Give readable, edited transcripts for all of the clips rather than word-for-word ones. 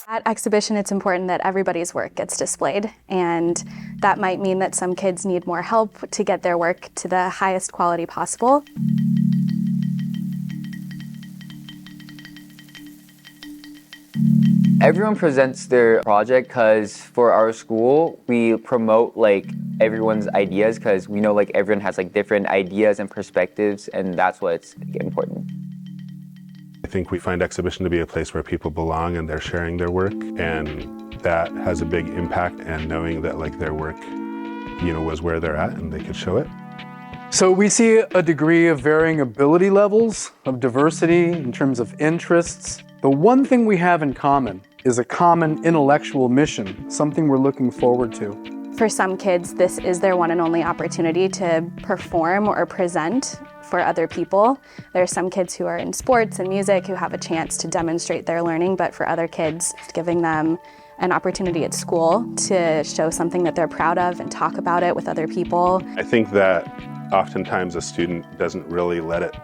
At exhibition, it's important that everybody's work gets displayed, and that might mean that some kids need more help to get their work to the highest quality possible. Everyone presents their project because for our school, we promote everyone's ideas because we know everyone has different ideas and perspectives, and that's what's important. I think we find exhibition to be a place where people belong and they're sharing their work, and that has a big impact, and knowing that their work was where they're at and they could show it. So we see a degree of varying ability levels, of diversity in terms of interests. The one thing we have in common is a common intellectual mission, something we're looking forward to. For some kids, this is their one and only opportunity to perform or present for other people. There are some kids who are in sports and music who have a chance to demonstrate their learning, but for other kids, giving them an opportunity at school to show something that they're proud of and talk about it with other people. I think that oftentimes a student doesn't really let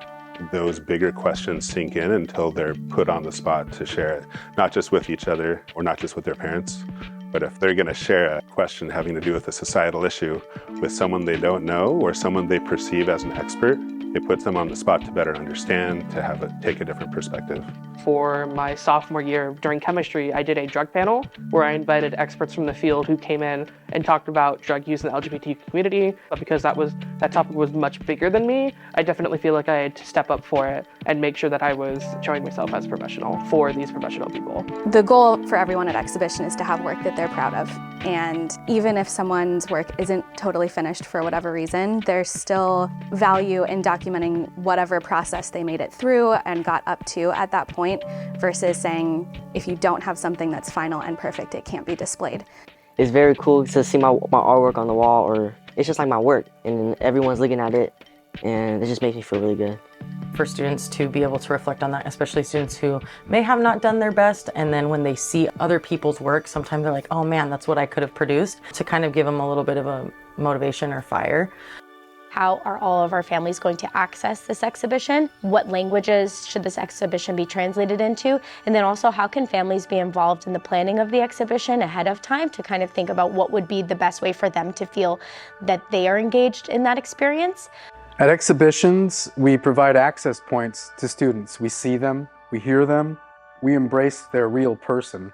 those bigger questions sink in until they're put on the spot to share it, not just with each other or not just with their parents, but if they're going to share a question having to do with a societal issue with someone they don't know or someone they perceive as an expert, it puts them on the spot to better understand, to take a different perspective. For my sophomore year during chemistry, I did a drug panel where I invited experts from the field who came in and talked about drug use in the LGBT community. But because that topic was much bigger than me, I definitely feel like I had to step up for it and make sure that I was showing myself as a professional for these professional people. The goal for everyone at exhibition is to have work that they're proud of. And even if someone's work isn't totally finished for whatever reason, there's still value in documenting whatever process they made it through and got up to at that point, versus saying if you don't have something that's final and perfect, it can't be displayed. It's very cool to see my artwork on the wall, or it's just like my work, and everyone's looking at it, and it just makes me feel really good. For students to be able to reflect on that, especially students who may have not done their best, and then when they see other people's work, sometimes they're like, oh man, that's what I could have produced, to kind of give them a little bit of a motivation or fire. How are all of our families going to access this exhibition? What languages should this exhibition be translated into? And then also, how can families be involved in the planning of the exhibition ahead of time to kind of think about what would be the best way for them to feel that they are engaged in that experience? At exhibitions, we provide access points to students. We see them, we hear them, we embrace their real person.